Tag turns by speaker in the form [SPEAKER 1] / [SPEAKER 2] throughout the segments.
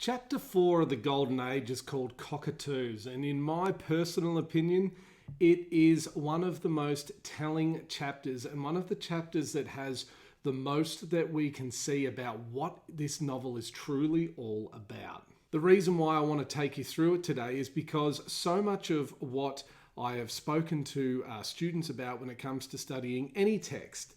[SPEAKER 1] Chapter 4 of the Golden Age is called Cockatoos, and in my personal opinion, it is one of the most telling chapters and one of the chapters that has the most that we can see about what this novel is truly all about. The reason why I want to take you through it today is because so much of what I have spoken to students about when it comes to studying any text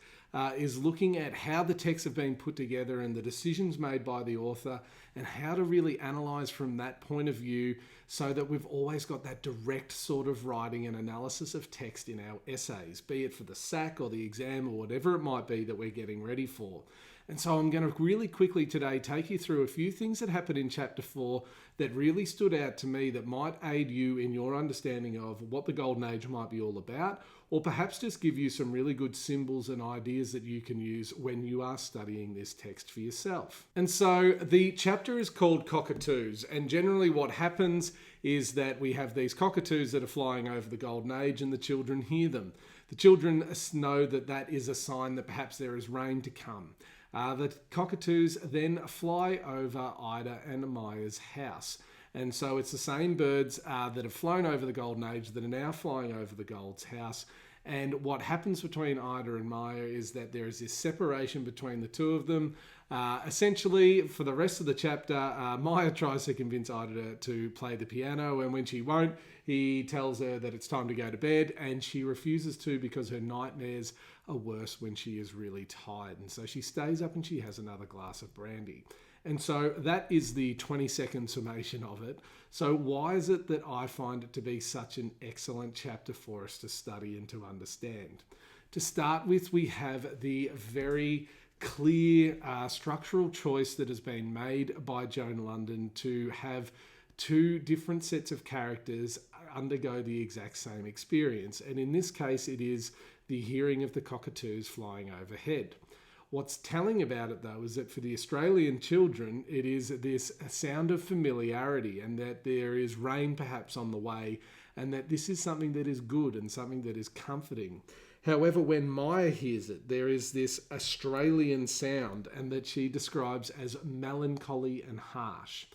[SPEAKER 1] is looking at how the texts have been put together and the decisions made by the author and how to really analyse from that point of view so that we've always got that direct sort of writing and analysis of text in our essays, be it for the SAC or the exam or whatever it might be that we're getting ready for. And so I'm going to really quickly today take you through a few things that happened in Chapter 4 that really stood out to me that might aid you in your understanding of what the Golden Age might be all about, or perhaps just give you some really good symbols and ideas that you can use when you are studying this text for yourself. And so the chapter is called Cockatoos, and generally what happens is that we have these cockatoos that are flying over the Golden Age and the children hear them. The children know that that is a sign that perhaps there is rain to come. The cockatoos then fly over Ida and Maya's house. And so it's the same birds that have flown over the Golden Age that are now flying over the Gold's house. And what happens between Ida and Maya is that there is this separation between the two of them. Essentially, for the rest of the chapter, Maya tries to convince Ida to play the piano, and when she won't, he tells her that it's time to go to bed, and she refuses to because her nightmares are worse when she is really tired. And so she stays up and she has another glass of brandy. And so that is the 20-second summation of it. So why is it that I find it to be such an excellent chapter for us to study and to understand? To start with, we have the very clear structural choice that has been made by Joan London to have two different sets of characters undergo the exact same experience. And in this case, it is the hearing of the cockatoos flying overhead. What's telling about it, though, is that for the Australian children, it is this sound of familiarity and that there is rain perhaps on the way and that this is something that is good and something that is comforting. However, when Maya hears it, there is this Australian sound and that she describes as melancholy and harsh.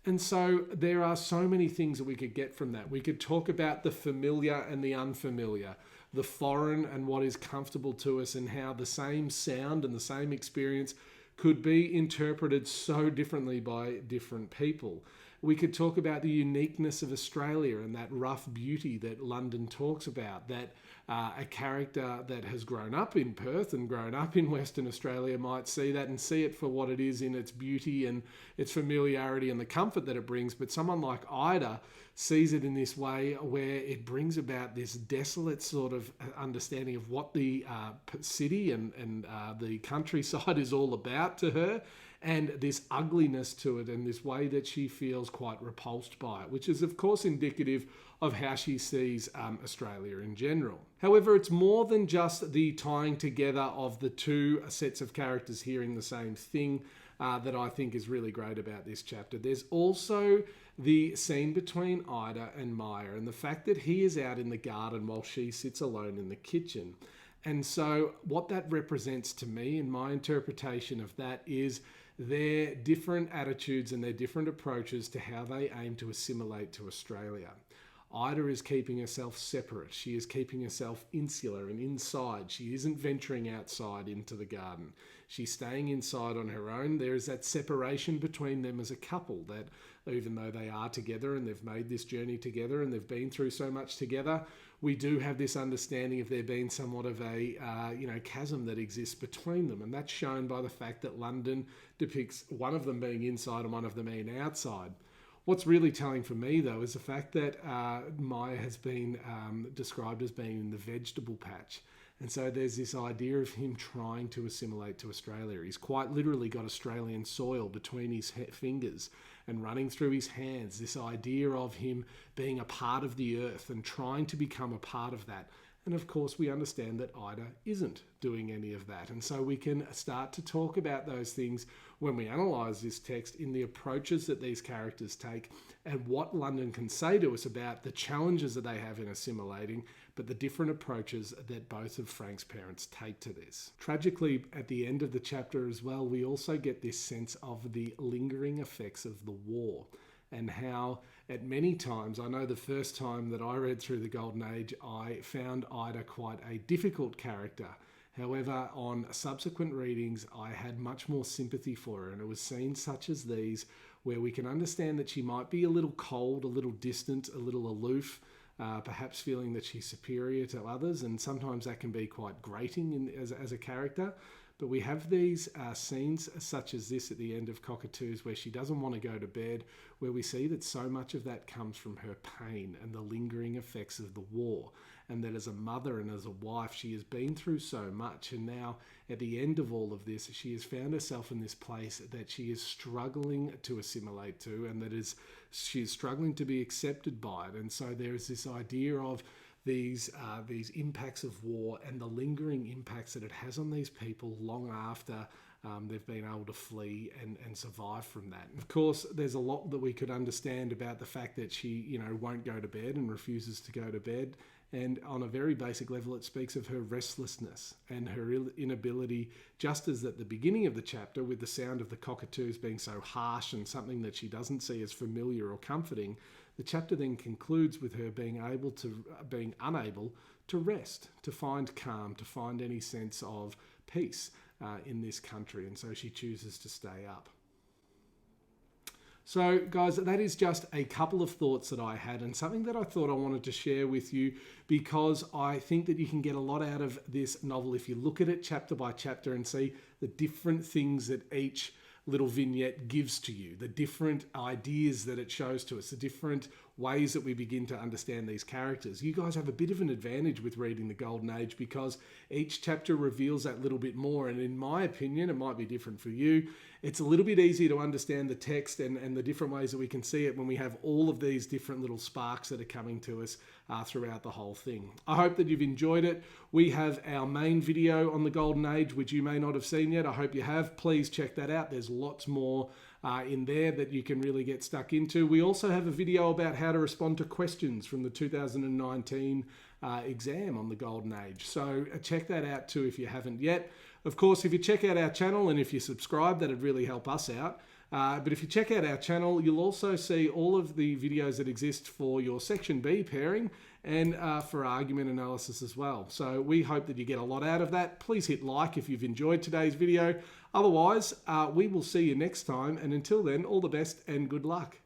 [SPEAKER 1] And so there are so many things that we could get from that. We could talk about the familiar and the unfamiliar, the foreign and what is comfortable to us, and how the same sound and the same experience could be interpreted so differently by different people. We could talk about the uniqueness of Australia and that rough beauty that London talks about, that a character that has grown up in Perth and grown up in Western Australia might see that and see it for what it is in its beauty and its familiarity and the comfort that it brings. But someone like Ida sees it in this way where it brings about this desolate sort of understanding of what the city and the countryside is all about to her, and this ugliness to it and this way that she feels quite repulsed by it, which is of course indicative of how she sees Australia in general. However, it's more than just the tying together of the two sets of characters hearing the same thing that I think is really great about this chapter. There's also the scene between Ida and Maya and the fact that he is out in the garden while she sits alone in the kitchen. And so what that represents to me in my interpretation of that is their different attitudes and their different approaches to how they aim to assimilate to Australia. Ida is keeping herself separate. She is keeping herself insular and inside. She isn't venturing outside into the garden. She's staying inside on her own. There is that separation between them as a couple, that even though they are together and they've made this journey together and they've been through so much together, we do have this understanding of there being somewhat of a chasm that exists between them. And that's shown by the fact that London depicts one of them being inside and one of them being outside. What's really telling for me, though, is the fact that Maya has been described as being in the vegetable patch. And so there's this idea of him trying to assimilate to Australia. He's quite literally got Australian soil between his fingers and running through his hands. This idea of him being a part of the earth and trying to become a part of that. And of course, we understand that Ida isn't doing any of that. And so we can start to talk about those things when we analyse this text in the approaches that these characters take and what London can say to us about the challenges that they have in assimilating, but the different approaches that both of Frank's parents take to this. Tragically, at the end of the chapter as well, we also get this sense of the lingering effects of the war, and how at many times, I know the first time that I read through the Golden Age, I found Ida quite a difficult character. However, on subsequent readings, I had much more sympathy for her, and it was scenes such as these where we can understand that she might be a little cold, a little distant, a little aloof, perhaps feeling that she's superior to others, and sometimes that can be quite grating as a character. But we have these scenes such as this at the end of Cockatoos where she doesn't want to go to bed, where we see that so much of that comes from her pain and the lingering effects of the war, and that as a mother and as a wife, she has been through so much, and now at the end of all of this, she has found herself in this place that she is struggling to assimilate to, and she is struggling to be accepted by it. And so there is this idea of these impacts of war and the lingering impacts that it has on these people long after they've been able to flee and survive from that. And of course, there's a lot that we could understand about the fact that she, won't go to bed and refuses to go to bed. And on a very basic level, it speaks of her restlessness and her inability, just as at the beginning of the chapter, with the sound of the cockatoos being so harsh and something that she doesn't see as familiar or comforting. The chapter then concludes with her being unable to rest, to find calm, to find any sense of peace in this country. And so she chooses to stay up. So guys, that is just a couple of thoughts that I had, and something that I thought I wanted to share with you, because I think that you can get a lot out of this novel if you look at it chapter by chapter and see the different things that each little vignette gives to you, the different ideas that it shows to us, the different ways that we begin to understand these characters. You guys have a bit of an advantage with reading the Golden Age because each chapter reveals that little bit more, and in my opinion, it might be different for you. It's a little bit easier to understand the text and the different ways that we can see it when we have all of these different little sparks that are coming to us throughout the whole thing. I hope that you've enjoyed it. We have our main video on the Golden Age, which you may not have seen yet. I hope you have. Please check that out. There's lots more in there that you can really get stuck into. We also have a video about how to respond to questions from the 2019 exam on the Golden Age. So check that out too if you haven't yet. Of course, if you check out our channel and if you subscribe, that'd really help us out. But if you check out our channel, you'll also see all of the videos that exist for your Section B pairing and for argument analysis as well. So we hope that you get a lot out of that. Please hit like if you've enjoyed today's video. Otherwise, we will see you next time. And until then, all the best and good luck.